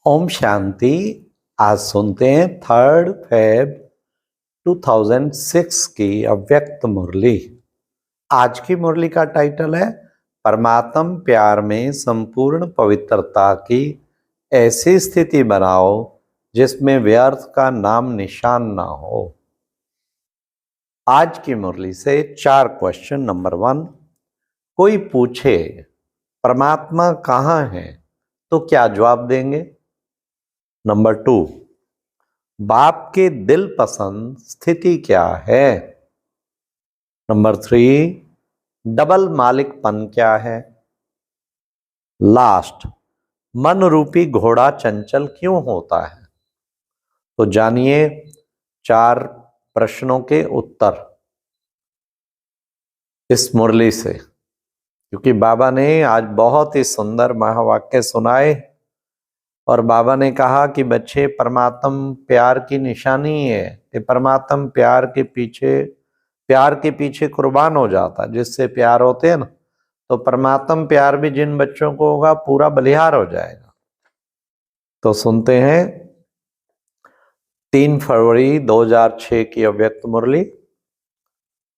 ओम शांति। आज सुनते हैं 3 फेब 2006 की अव्यक्त मुरली। आज की मुरली का टाइटल है परमात्म प्यार में संपूर्ण पवित्रता की ऐसी स्थिति बनाओ जिसमें व्यर्थ का नाम निशान ना हो। आज की मुरली से 4 क्वेश्चन। नंबर 1, कोई पूछे परमात्मा कहाँ है तो क्या जवाब देंगे? नंबर 2, बाप के दिल पसंद स्थिति क्या है? नंबर 3, डबल मालिकपन क्या है? लास्ट, मन रूपी घोड़ा चंचल क्यों होता है? तो जानिए 4 प्रश्नों के उत्तर इस मुरली से, क्योंकि बाबा ने आज बहुत ही सुंदर महावाक्य सुनाए और बाबा ने कहा कि बच्चे परमात्म प्यार की निशानी है कि परमात्म प्यार के पीछे कुर्बान हो जाता। जिससे प्यार होते हैं ना, तो परमात्म प्यार भी जिन बच्चों को होगा पूरा बलिहार हो जाएगा। तो सुनते हैं 3 फरवरी 2006 की अव्यक्त मुरली।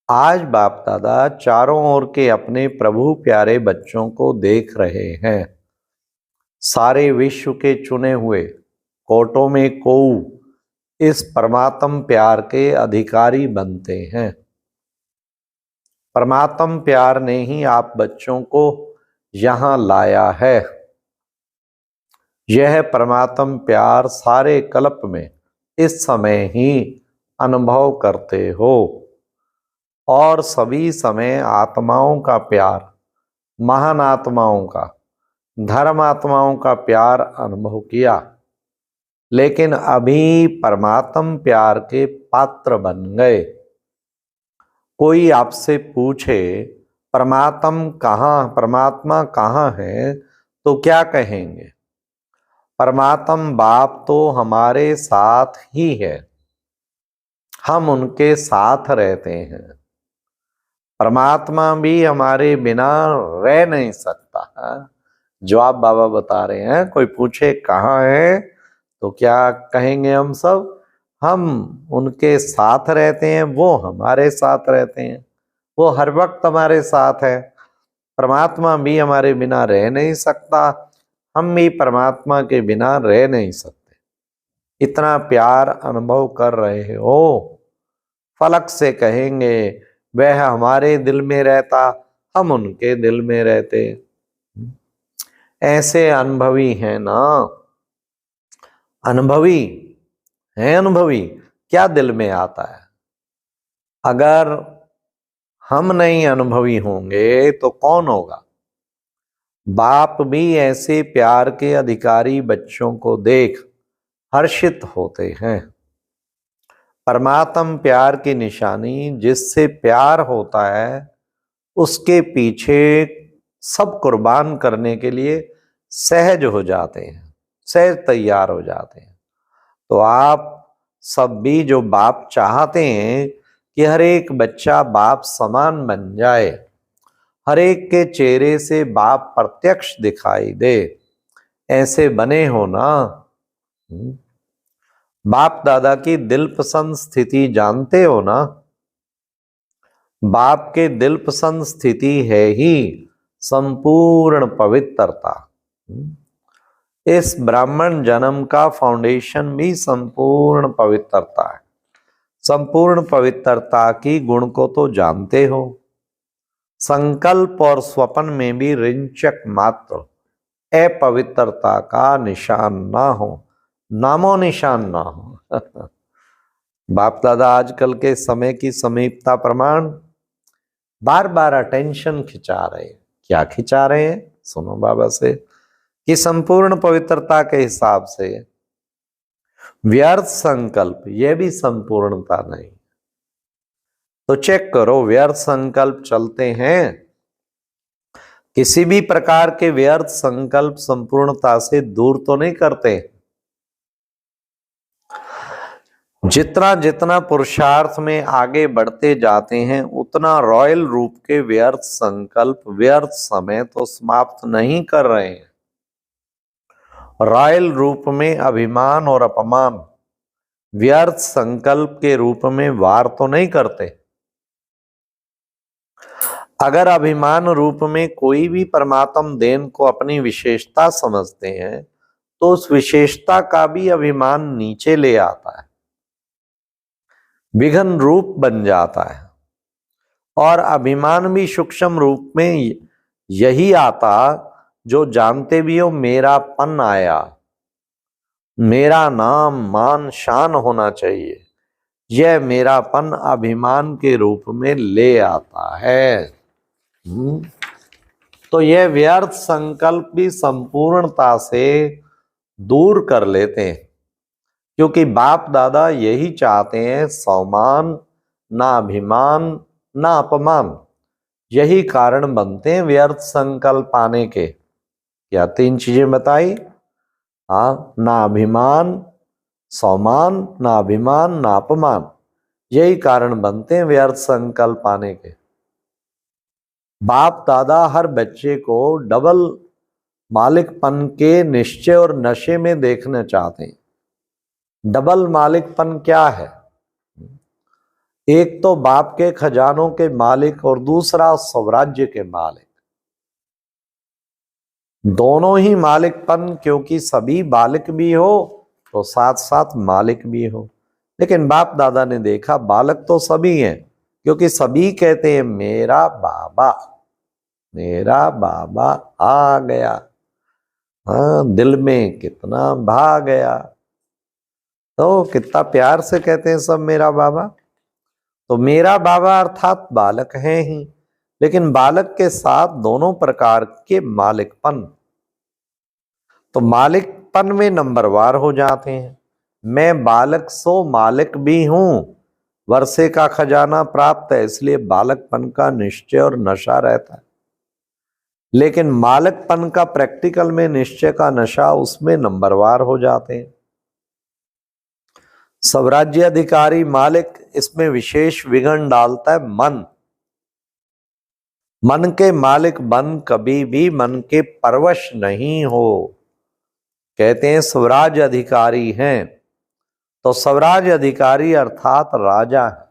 आज बाप दादा चारों ओर के अपने प्रभु प्यारे बच्चों को देख रहे हैं। सारे विश्व के चुने हुए कोटों में कोऊ इस परमात्म प्यार के अधिकारी बनते हैं। परमात्म प्यार ने ही आप बच्चों को यहां लाया है। यह परमात्म प्यार सारे कल्प में इस समय ही अनुभव करते हो और सभी समय आत्माओं का प्यार, महान आत्माओं का, धर्म आत्माओं का प्यार अनुभव किया, लेकिन अभी परमात्म प्यार के पात्र बन गए। कोई आपसे पूछे परमात्मा कहाँ है तो क्या कहेंगे? परमात्म बाप तो हमारे साथ ही है, हम उनके साथ रहते हैं। परमात्मा भी हमारे बिना रह नहीं सकता है। जवाब बाबा बता रहे हैं। कोई पूछे कहाँ है तो क्या कहेंगे? हम उनके साथ रहते हैं, वो हमारे साथ रहते हैं, वो हर वक्त हमारे साथ है। परमात्मा भी हमारे बिना रह नहीं सकता, हम भी परमात्मा के बिना रह नहीं सकते। इतना प्यार अनुभव कर रहे हो, फलक से कहेंगे वह हमारे दिल में रहता, हम उनके दिल में रहते। ऐसे अनुभवी हैं ना, अनुभवी क्या दिल में आता है? अगर हम नहीं अनुभवी होंगे तो कौन होगा? बाप भी ऐसे प्यार के अधिकारी बच्चों को देख हर्षित होते हैं। परमात्म प्यार की निशानी, जिससे प्यार होता है उसके पीछे सब कुर्बान करने के लिए सहज हो जाते हैं, सहज तैयार हो जाते हैं। तो आप सब भी जो बाप चाहते हैं कि हर एक बच्चा बाप समान बन जाए, हर एक के चेहरे से बाप प्रत्यक्ष दिखाई दे, ऐसे बने हो ना? बाप दादा की दिल पसंद स्थिति जानते हो ना? बाप के दिल पसंद स्थिति है ही संपूर्ण पवित्रता। इस ब्राह्मण जन्म का फाउंडेशन भी संपूर्ण पवित्रता है। संपूर्ण पवित्रता की गुण को तो जानते हो। संकल्प और स्वप्न में भी रिंचक मात्र अपवित्रता का निशान ना हो, नामो निशान ना हो। बाप दादा आजकल के समय की समीपता प्रमाण बार बार अटेंशन खिंचा रहे हैं। क्या खिंचा रहे हैं? सुनो बाबा से कि संपूर्ण पवित्रता के हिसाब से व्यर्थ संकल्प यह भी संपूर्णता नहीं। तो चेक करो, व्यर्थ संकल्प चलते हैं। किसी भी प्रकार के व्यर्थ संकल्प संपूर्णता से दूर तो नहीं करते। जितना जितना पुरुषार्थ में आगे बढ़ते जाते हैं उतना रॉयल रूप के व्यर्थ संकल्प, व्यर्थ समय तो समाप्त नहीं कर रहे हैं। रॉयल रूप में अभिमान और अपमान, व्यर्थ संकल्प के रूप में वार तो नहीं करते। अगर अभिमान रूप में कोई भी परमात्म देन को अपनी विशेषता समझते हैं तो उस विशेषता का भी अभिमान नीचे ले आता है, विघन रूप बन जाता है। और अभिमान भी सूक्ष्म रूप में यही आता जो जानते भी हो मेरापन आया, मेरा नाम मान शान होना चाहिए, यह मेरापन अभिमान के रूप में ले आता है। तो यह व्यर्थ संकल्प भी संपूर्णता से दूर कर लेते हैं, क्योंकि बाप दादा यही चाहते हैं, सम्मान ना अभिमान ना अपमान। यही कारण बनते हैं व्यर्थ संकल्प आने के। क्या 3 चीजें बताई? हाँ, ना अभिमान, सम्मान, ना अभिमान ना अपमान, यही कारण बनते हैं व्यर्थ संकल्प आने के। बाप दादा हर बच्चे को डबल मालिकपन के निश्चय और नशे में देखना चाहते हैं। डबल मालिकपन क्या है? एक तो बाप के खजानों के मालिक और दूसरा स्वराज्य के मालिक। दोनों ही मालिकपन, क्योंकि सभी बालक भी हो तो साथ साथ मालिक भी हो। लेकिन बाप दादा ने देखा बालक तो सभी हैं, क्योंकि सभी कहते हैं मेरा बाबा, मेरा बाबा आ गया। हाँ, दिल में कितना भा गया। तो कितना प्यार से कहते हैं सब मेरा बाबा। तो मेरा बाबा अर्थात बालक हैं ही, लेकिन बालक के साथ दोनों प्रकार के मालिकपन। तो मालिकपन में नंबरवार हो जाते हैं। मैं बालक सो मालिक भी हूं, वर्षे का खजाना प्राप्त है, इसलिए बालकपन का निश्चय और नशा रहता है। लेकिन मालिकपन का प्रैक्टिकल में निश्चय का नशा, उसमें नंबरवार हो जाते हैं। स्वराज्य अधिकारी मालिक, इसमें विशेष विघन डालता है मन। मन के मालिक बन कभी भी मन के परवश नहीं हो। कहते हैं स्वराज्य अधिकारी हैं, तो स्वराज्य अधिकारी अर्थात राजा है।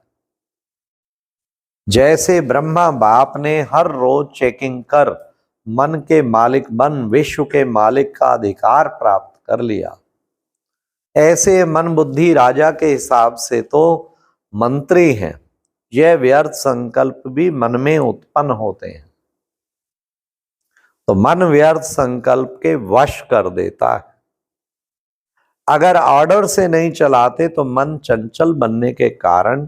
जैसे ब्रह्मा बाप ने हर रोज चेकिंग कर मन के मालिक बन विश्व के मालिक का अधिकार प्राप्त कर लिया, ऐसे मन बुद्धि राजा के हिसाब से तो मंत्री हैं। यह व्यर्थ संकल्प भी मन में उत्पन्न होते हैं, तो मन व्यर्थ संकल्प के वश कर देता है। अगर ऑर्डर से नहीं चलाते तो मन चंचल बनने के कारण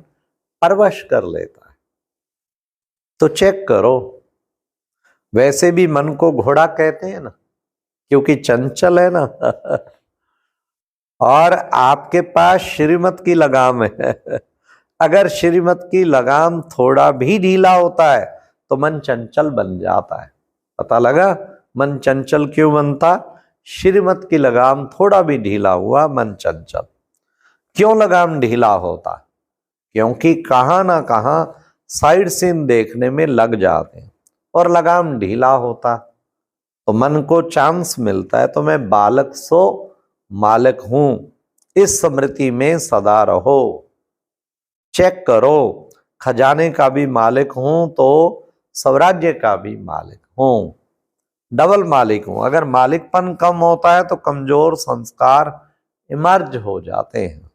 परवश कर लेता है। तो चेक करो, वैसे भी मन को घोड़ा कहते हैं ना, क्योंकि चंचल है ना। और आपके पास श्रीमत की लगाम है। अगर श्रीमत की लगाम थोड़ा भी ढीला होता है तो मन चंचल बन जाता है। पता लगा मन चंचल क्यों बनता? श्रीमत की लगाम थोड़ा भी ढीला हुआ मन चंचल। क्यों लगाम ढीला होता? क्योंकि कहां ना कहां साइड सीन देखने में लग जाते हैं और लगाम ढीला होता तो मन को चांस मिलता है। तो मैं बालक सो मालिक हूं, इस स्मृति में सदा रहो। चेक करो, खजाने का भी मालिक हूं तो स्वराज्य का भी मालिक हूं, डबल मालिक हूं। अगर मालिकपन कम होता है तो कमजोर संस्कार इमर्ज हो जाते हैं।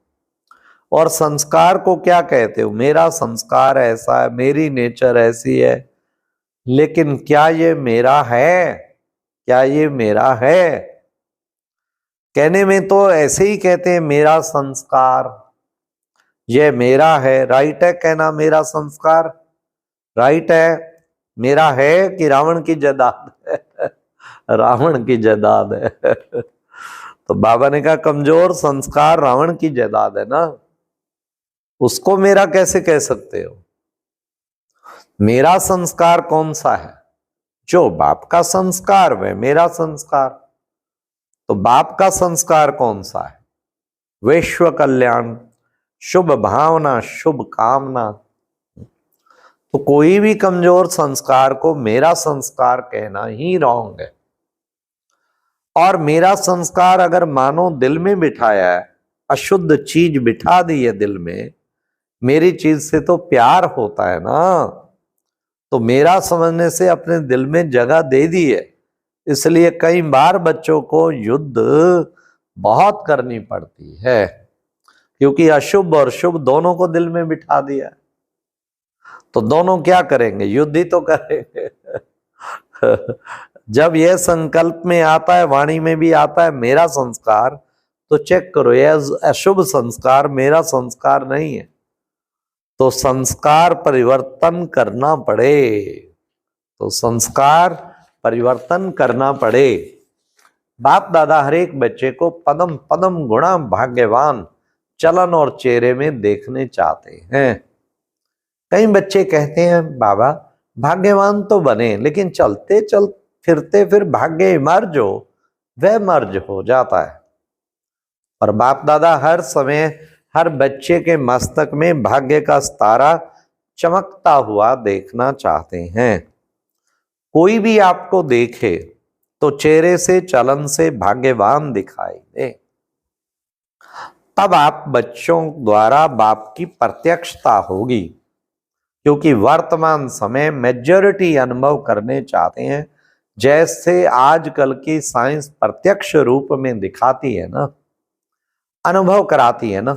और संस्कार को क्या कहते हो? मेरा संस्कार ऐसा है, मेरी नेचर ऐसी है। लेकिन क्या ये मेरा है? क्या ये मेरा है? कहने में तो ऐसे ही कहते हैं मेरा संस्कार, ये मेरा है। राइट है कहना मेरा संस्कार? राइट है। मेरा है कि रावण की जायदाद है? रावण की जायदाद है। तो बाबा ने कहा कमजोर संस्कार रावण की जायदाद है ना, उसको मेरा कैसे कह सकते हो? मेरा संस्कार कौन सा है? जो बाप का संस्कार वह मेरा संस्कार। तो बाप का संस्कार कौन सा है? विश्व कल्याण, शुभ भावना, शुभ कामना। तो कोई भी कमजोर संस्कार को मेरा संस्कार कहना ही रॉन्ग है। और मेरा संस्कार अगर मानो दिल में बिठाया है, अशुद्ध चीज बिठा दी है दिल में, मेरी चीज से तो प्यार होता है ना, तो मेरा समझने से अपने दिल में जगह दे दी है। इसलिए कई बार बच्चों को युद्ध बहुत करनी पड़ती है, क्योंकि अशुभ और शुभ दोनों को दिल में बिठा दिया। तो दोनों क्या करेंगे? युद्ध ही तो करेंगे। जब यह संकल्प में आता है, वाणी में भी आता है मेरा संस्कार, तो चेक करो यह अशुभ संस्कार मेरा संस्कार नहीं है, तो संस्कार परिवर्तन करना पड़े, तो संस्कार परिवर्तन करना पड़े। बाप दादा हर एक बच्चे को पदम पदम गुणा भाग्यवान चलन और चेहरे में देखने चाहते हैं। कई बच्चे कहते हैं बाबा भाग्यवान तो बने, लेकिन चलते चल फिरते फिर भाग्य मर्ज हो, वह मर्ज हो जाता है। और बाप दादा हर समय हर बच्चे के मस्तक में भाग्य का सितारा चमकता हुआ देखना चाहते हैं। कोई भी आपको देखे तो चेहरे से चलन से भाग्यवान दिखाई दे, तब आप बच्चों द्वारा बाप की प्रत्यक्षता होगी। क्योंकि वर्तमान समय मेजॉरिटी अनुभव करने चाहते हैं, जैसे आजकल की साइंस प्रत्यक्ष रूप में दिखाती है ना, अनुभव कराती है ना,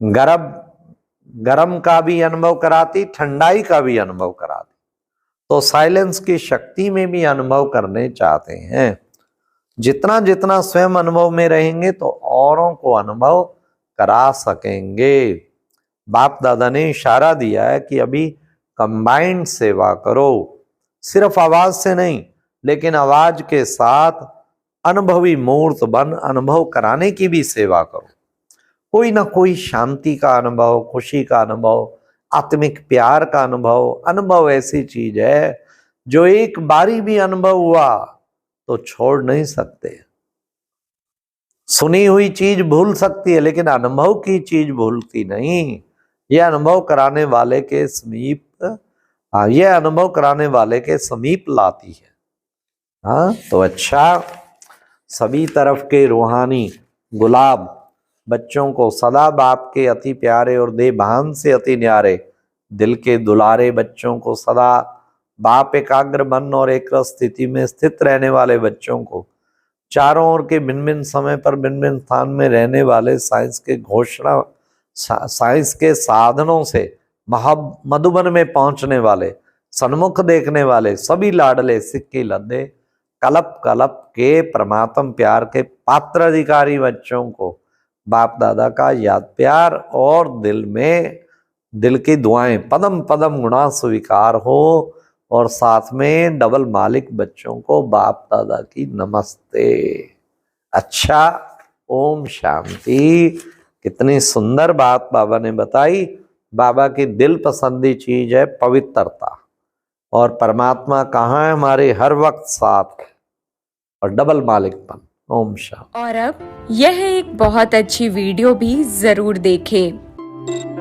गरम का भी अनुभव कराती, ठंडाई का भी अनुभव कराती, तो साइलेंस की शक्ति में भी अनुभव करने चाहते हैं। जितना जितना स्वयं अनुभव में रहेंगे तो औरों को अनुभव करा सकेंगे। बाप दादा ने इशारा दिया है कि अभी कंबाइंड सेवा करो, सिर्फ आवाज से नहीं, लेकिन आवाज के साथ अनुभवी मूर्त बन अनुभव कराने की भी सेवा करो। कोई ना कोई शांति का अनुभव, खुशी का अनुभव, आत्मिक प्यार का अनुभव। अनुभव ऐसी चीज है जो एक बारी भी अनुभव हुआ तो छोड़ नहीं सकते। सुनी हुई चीज भूल सकती है, लेकिन अनुभव की चीज भूलती नहीं। यह अनुभव कराने वाले के समीप, यह अनुभव कराने वाले के समीप लाती है। हाँ, तो अच्छा, सभी तरफ के रूहानी गुलाब बच्चों को सदा बाप के अति प्यारे और देभान से अति न्यारे दिल के दुलारे बच्चों को सदा बाप एकाग्र मन और एक स्थिति में स्थित रहने वाले बच्चों को चारों ओर के भिन्न भिन्न समय पर भिन्न भिन्न स्थान में रहने वाले साइंस के साधनों से मधुबन में पहुंचने वाले, सन्मुख देखने वाले सभी लाडले सिक्की लद्दे कलप कलप के परमात्म प्यार के पात्र अधिकारी बच्चों को बाप दादा का याद प्यार और दिल की दुआएं पदम पदम गुणा स्वीकार हो, और साथ में डबल मालिक बच्चों को बाप दादा की नमस्ते। अच्छा, ओम शांति। कितनी सुंदर बात बाबा ने बताई। बाबा की दिल पसंदी चीज है पवित्रता, और परमात्मा कहाँ है? हमारे हर वक्त साथ है, और डबल मालिकपन। ओम शांति। और अब यह एक बहुत अच्छी वीडियो भी जरूर देखें।